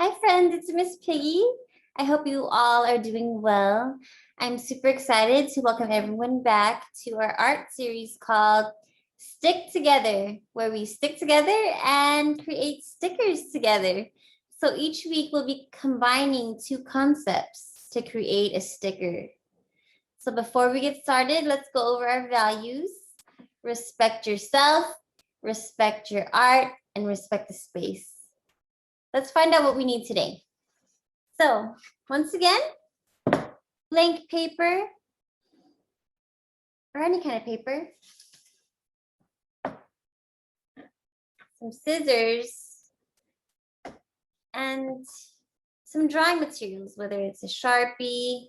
Hi friends, it's Miss Piggy. I hope you all are doing well. I'm super excited to welcome everyone back to our art series called Stick Together, where we stick together and create stickers together. So each week we'll be combining two concepts to create a sticker. So before we get started, let's go over our values. Respect yourself, respect your art, and respect the space. Let's find out what we need today. So once again, blank paper or any kind of paper, some scissors, and some drawing materials, whether it's a Sharpie,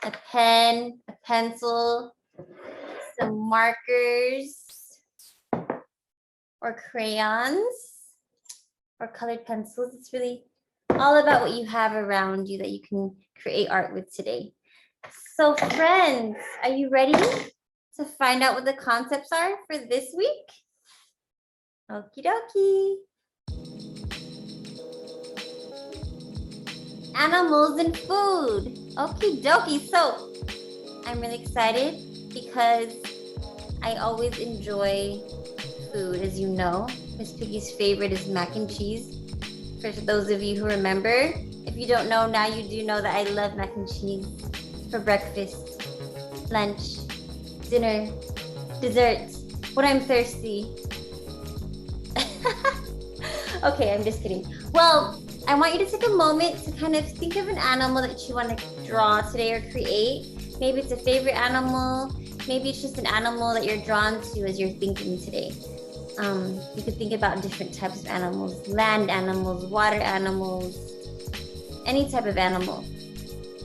a pen, a pencil, some markers, or crayons, or colored pencils. It's really all about what you have around you that you can create art with today. So friends, are you ready to find out what the concepts are for this week? Okie dokie. Animals and food. Okie dokie. So I'm really excited because I always enjoy food, as you know. Miss Piggy's favorite is mac and cheese. For those of you who remember, if you don't know, now you do know that I love mac and cheese for breakfast, lunch, dinner, dessert, when I'm thirsty. Okay, I'm just kidding. Well, I want you to take a moment to kind of think of an animal that you want to draw today or create. Maybe it's a favorite animal. Maybe it's just an animal that you're drawn to as you're thinking today. You could think about different types of animals, land animals, water animals, any type of animal.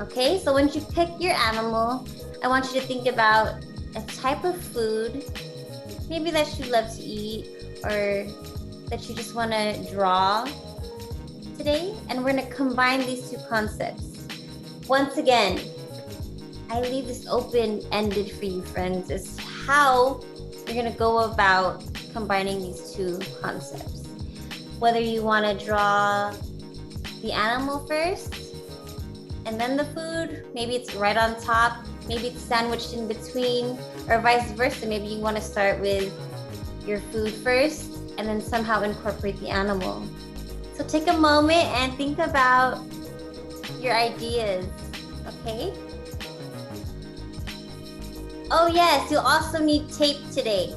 Okay, so once you pick your animal, I want you to think about a type of food, maybe that you love to eat or that you just want to draw today. And we're going to combine these two concepts. Once again, I leave this open-ended for you, friends, as how you're going to go about combining these two concepts. Whether you want to draw the animal first and then the food, maybe it's right on top, maybe it's sandwiched in between, or vice versa. Maybe you want to start with your food first and then somehow incorporate the animal. So take a moment and think about your ideas, okay? Oh yes, you'll also need tape today.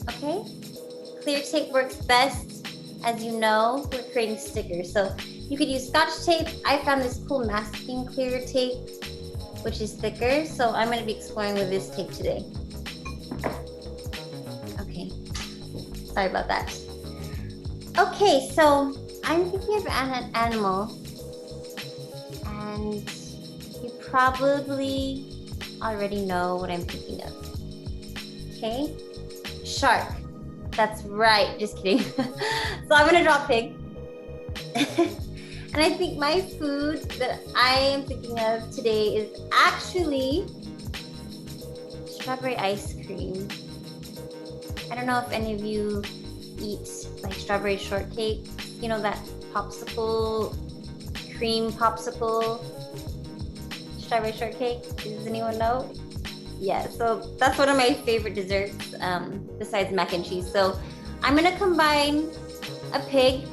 Okay, clear tape works best. As you know, we're creating stickers. So you could use Scotch tape. I found this cool masking clear tape, which is thicker. So I'm gonna be exploring with this tape today. Okay, sorry about that. Okay, so I'm thinking of an animal, and you probably already know what I'm thinking of. Okay. Shark. That's right. Just kidding. So I'm gonna draw pig. And I think my food that I am thinking of today is actually strawberry ice cream. I don't know if any of you eat like strawberry shortcake. You know, that popsicle, cream popsicle, strawberry shortcake. Does anyone know? Yeah, so that's one of my favorite desserts besides mac and cheese. So I'm gonna combine a pig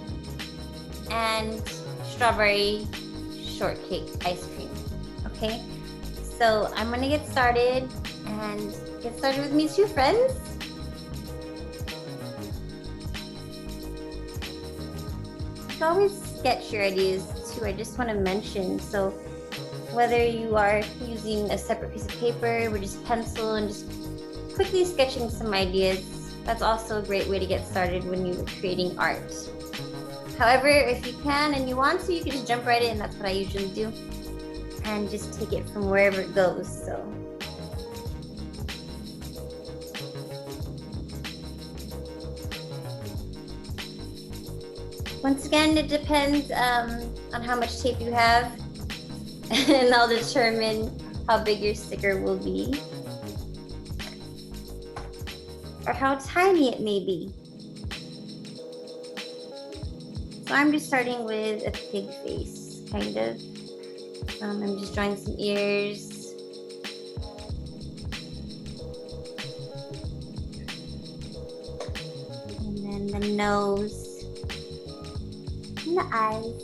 and strawberry shortcake ice cream, okay? So I'm gonna get started and get started with me too, friends. You can always sketch your ideas too, I just wanna mention. So whether you are using a separate piece of paper or just pencil and just quickly sketching some ideas, that's also a great way to get started when you're creating art. However, if you can and you want to, you can just jump right in. That's what I usually do. And just take it from wherever it goes. So once again, it depends on how much tape you have. And I'll determine how big your sticker will be or how tiny it may be. So I'm just starting with a pig face, kind of. I'm just drawing some ears. And then the nose. And the eyes.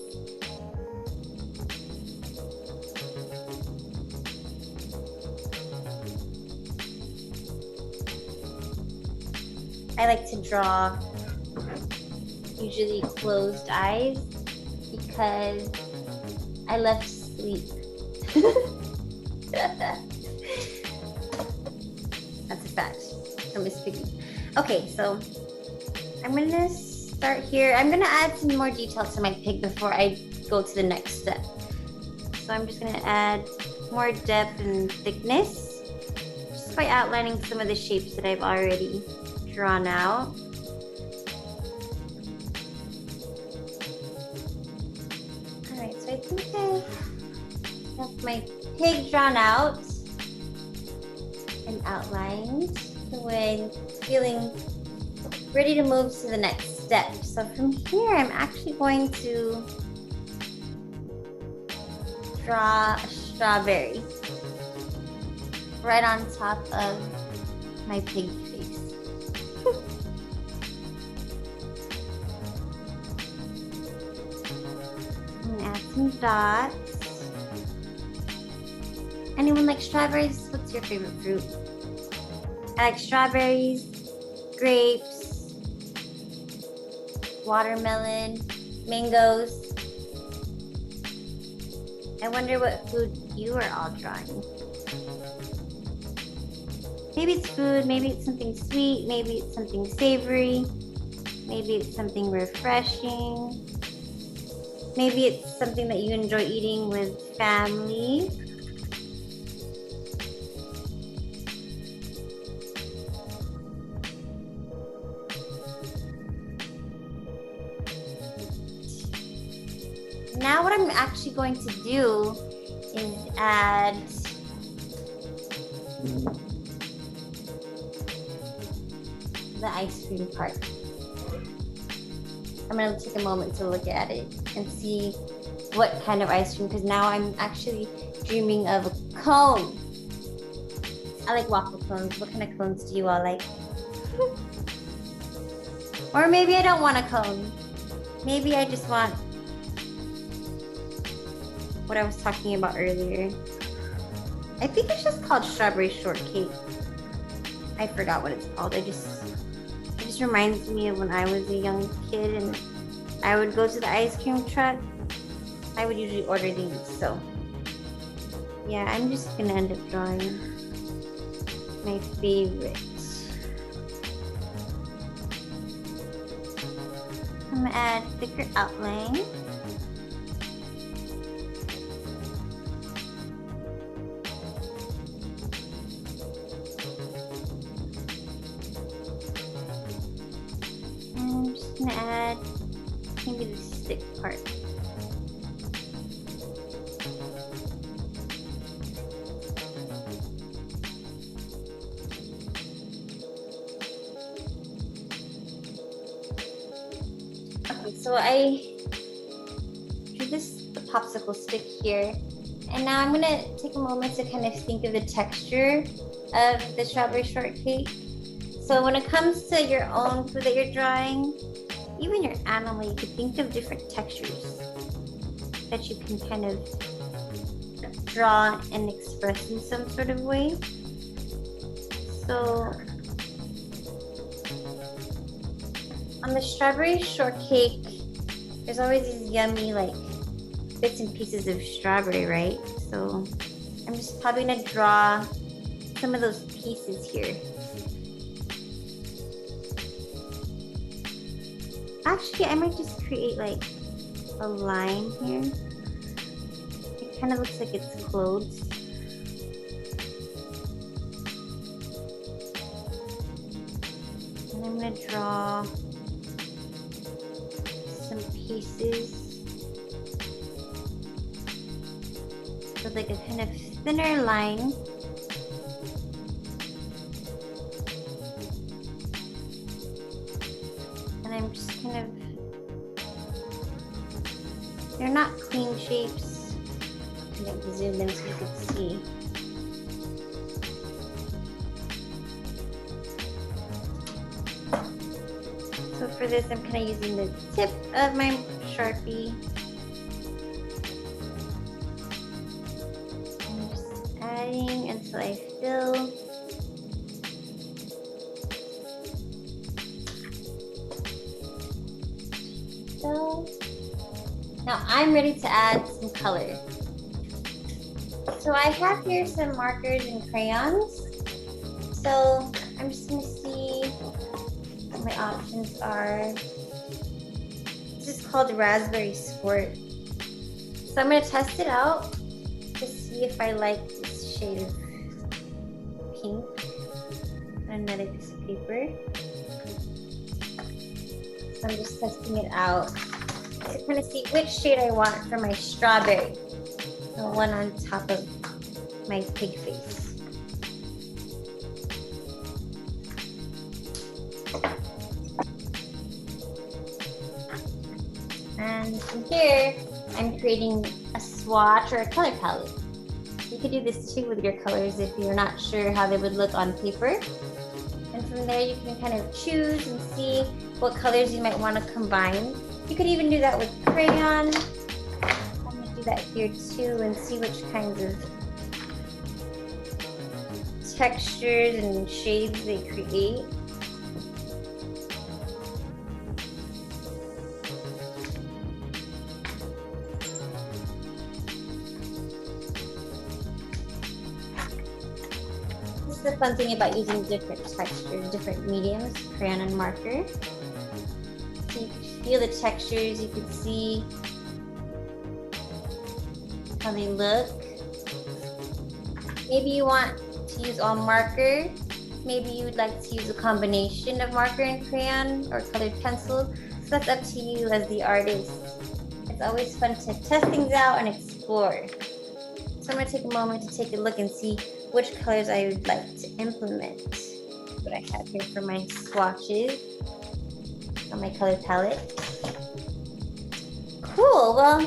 I like to draw usually closed eyes because I love sleep. That's a fact from Miss Piggy. Okay, so I'm gonna start here. I'm gonna add some more detail to my pig before I go to the next step. So I'm just gonna add more depth and thickness just by outlining some of the shapes that I've already drawn out. Alright, so I think I have my pig drawn out and outlined. So I'm feeling ready to move to the next step. So from here, I'm actually going to draw a strawberry right on top of my pig face. And add some dots. Anyone like strawberries? What's your favorite fruit? I like strawberries, grapes, watermelon, mangoes. I wonder what food you are all drawing. Maybe it's food, maybe it's something sweet, maybe it's something savory, maybe it's something refreshing, maybe it's something that you enjoy eating with family. Now what I'm actually going to do is add the ice cream part. I'm gonna take a moment to look at it and see what kind of ice cream, because now I'm actually dreaming of a cone. I like waffle cones. What kind of cones do you all like? Or maybe I don't want a cone. Maybe I just want what I was talking about earlier. I think it's just called strawberry shortcake. I forgot what it's called. It just reminds me of when I was a young kid and I would go to the ice cream truck. I would usually order these, so yeah, I'm just gonna end up drawing my favorite. I'm gonna add thicker outline. I'm gonna add maybe the stick part. Okay, so I drew the popsicle stick here, and now I'm gonna take a moment to kind of think of the texture of the strawberry shortcake. So when it comes to your own food that you're drawing, even your animal, you could think of different textures that you can kind of draw and express in some sort of way. So on the strawberry shortcake, there's always these yummy like bits and pieces of strawberry, right? So I'm just probably gonna draw some of those pieces here. Actually, I might just create like a line here. It kind of looks like it's clothes. And I'm gonna draw some pieces with like a kind of thinner line. And I'm just kind of They're not clean shapes. I'm gonna zoom in so you can see. So for this, I'm kind of using the tip of my Sharpie. I'm just adding until I fill. So now I'm ready to add some color. So I have here some markers and crayons. So I'm just gonna see what my options are. This is called Raspberry Squirt. So I'm gonna test it out to see if I like this shade of pink on another piece of paper. So I'm just testing it out to kind of see which shade I want for my strawberry, the one on top of my pig face. And from here, I'm creating a swatch or a color palette. You could do this too with your colors if you're not sure how they would look on paper. And from there, you can kind of choose and see what colors you might want to combine. You could even do that with crayon. I'm going to do that here too and see which kinds of textures and shades they create. This is the fun thing about using different textures, different mediums, crayon and marker. So you can feel the textures, you can see how they look. Maybe you want to use all marker. Maybe you would like to use a combination of marker and crayon or colored pencil. So that's up to you as the artist. It's always fun to test things out and explore. So I'm going to take a moment to take a look and see which colors I would like to implement. What I have here for my swatches on my color palette. Cool, well,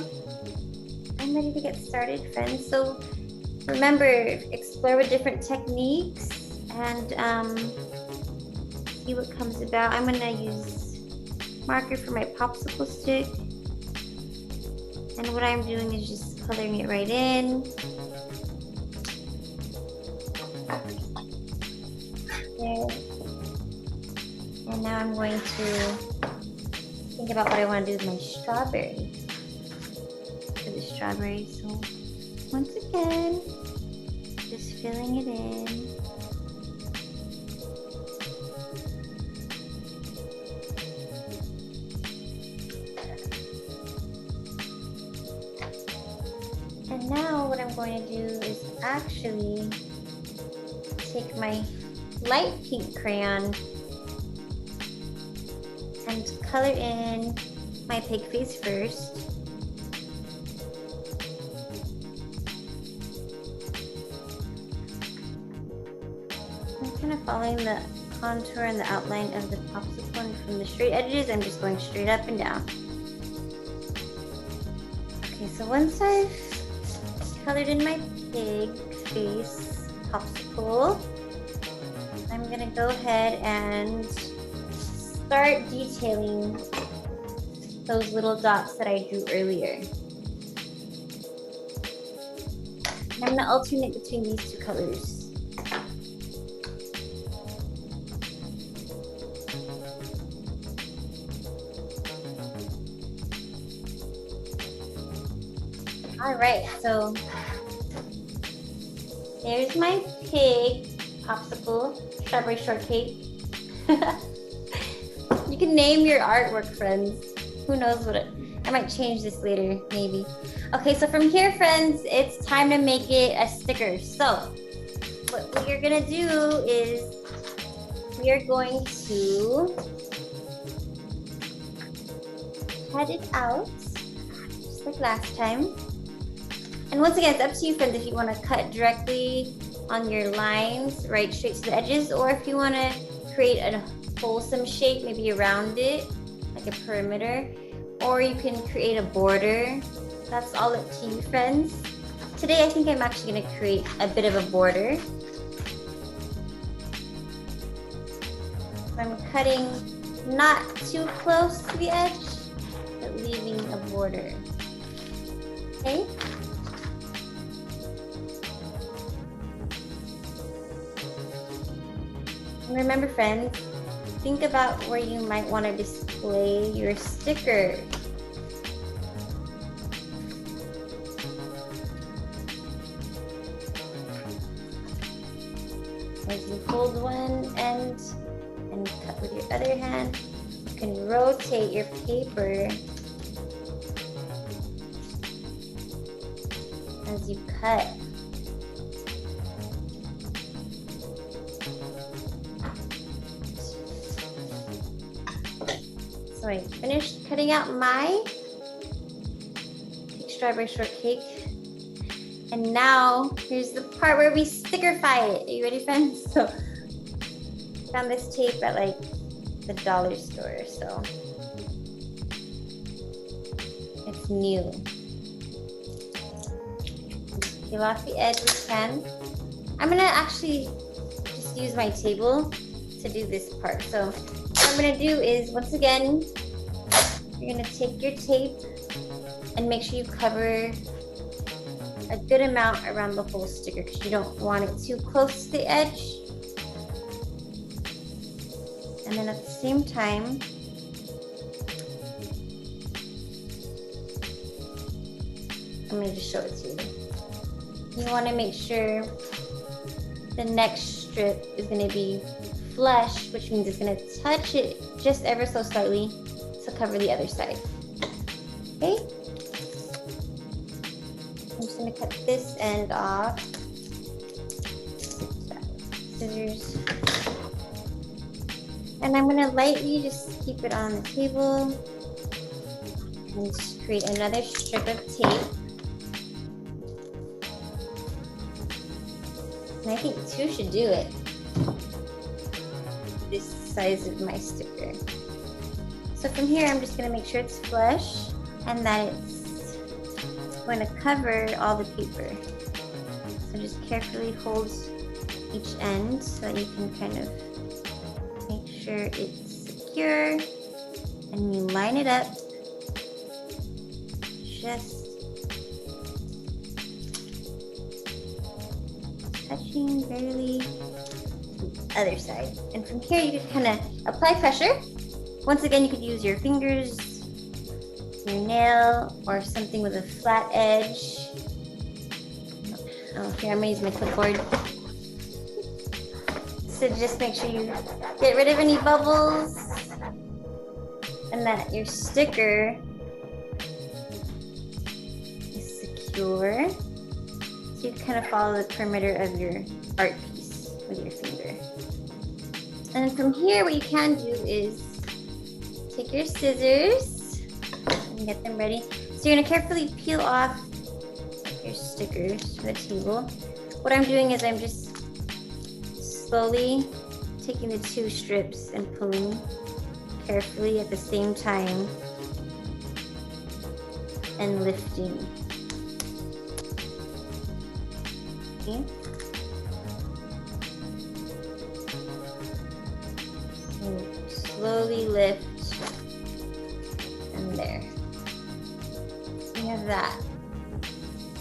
I'm ready to get started, friends. So remember, explore with different techniques and see what comes about. I'm gonna use marker for my popsicle stick. And what I'm doing is just coloring it right in. There. And now I'm going to think about what I want to do with my strawberry. For the strawberry, so once again, just filling it in. And now what I'm going to do is actually take my light pink crayon and color in my pig face first. I'm kind of following the contour and the outline of the popsicle, and from the straight edges, I'm just going straight up and down. Okay, so once I've colored in my pig face popsicle, I'm gonna go ahead and start detailing those little dots that I drew earlier. And I'm gonna alternate between these two colors. All right, so there's my pig popsicle, strawberry shortcake. You can name your artwork, friends. Who knows what I might change this later, maybe. Okay, so from here, friends, it's time to make it a sticker. So what we are gonna do is we are going to cut it out, just like last time. And once again, it's up to you, friends, if you want to cut directly on your lines, right straight to the edges, or if you want to create a wholesome shape, maybe around it, like a perimeter, or you can create a border. That's all up to you, friends. Today, I think I'm actually gonna create a bit of a border. So I'm cutting not too close to the edge, but leaving a border, okay? And remember, friends, think about where you might want to display your sticker. As you hold one end and cut with your other hand, you can rotate your paper as you cut. So I finished cutting out my strawberry shortcake. And now here's the part where we stickerify it. Are you ready, friends? So found this tape at like the dollar store, so it's new. Peel off the edge we can. I'm gonna actually just use my table to do this part. So what I'm gonna do is, once again, you're gonna take your tape and make sure you cover a good amount around the whole sticker because you don't want it too close to the edge. And then at the same time, I'm going to just show it to you. You want to make sure the next strip is going to be flush, which means it's going to touch it just ever so slightly to cover the other side. Okay? I'm just going to cut this end off. Scissors. And I'm going to lightly just keep it on the table and just create another strip of tape. And I think 2 should do it. This size of my sticker. So from here, I'm just going to make sure it's flush and that it's going to cover all the paper. So just carefully hold each end so that you can kind of make sure it's secure, and you line it up just touching barely the other side. And from here you can kind of apply pressure. Once again, you could use your fingers, your nail, or something with a flat edge. Oh, here I'm gonna use my clipboard. So just make sure you get rid of any bubbles and that your sticker is secure. So you kind of follow the perimeter of your art piece with your finger. And then from here, what you can do is take your scissors and get them ready. So you're gonna carefully peel off your stickers from the table. What I'm doing is I'm just slowly taking the 2 strips and pulling carefully at the same time and lifting. Okay. So slowly lift, and there. We have that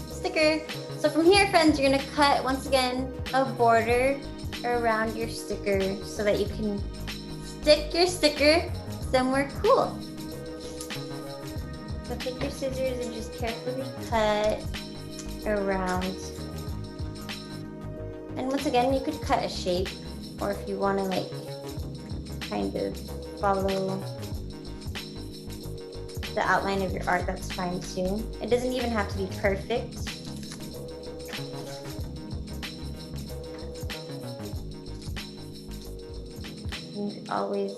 sticker. So from here, friends, you're gonna cut, once again, a border around your sticker so that you can stick your sticker somewhere cool. So take your scissors and just carefully cut around. And once again, you could cut a shape, or if you want to like kind of follow the outline of your art, that's fine too. It doesn't even have to be perfect. You can always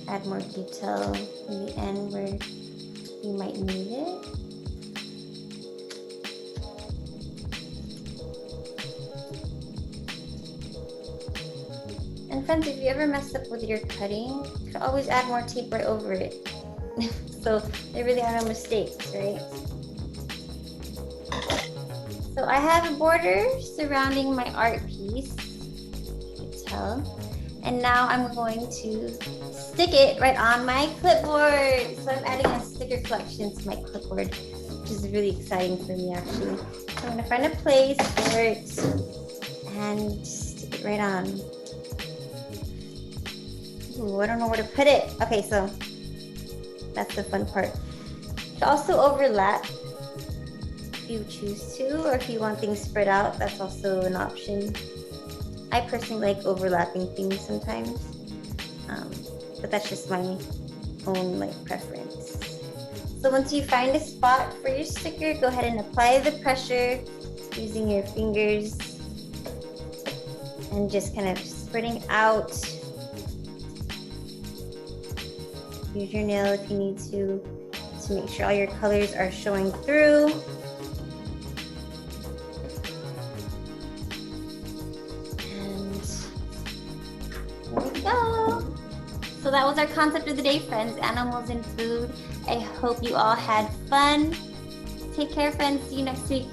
add more detail in the end where you might need it. And friends, if you ever mess up with your cutting, you can always add more tape right over it. So there really are no mistakes, right? So I have a border surrounding my art piece, you can tell. And now I'm going to stick it right on my clipboard. So I'm adding a sticker collection to my clipboard, which is really exciting for me actually. So I'm gonna find a place for it and stick it right on. Ooh, I don't know where to put it. Okay, so that's the fun part. You can also overlap if you choose to, or if you want things spread out, that's also an option. I personally like overlapping things sometimes, but that's just my own preference. So once you find a spot for your sticker, go ahead and apply the pressure using your fingers and just kind of spreading out. Use your nail if you need to make sure all your colors are showing through. So that was our concept of the day, friends, animals and food. I hope you all had fun. Take care, friends. See you next week.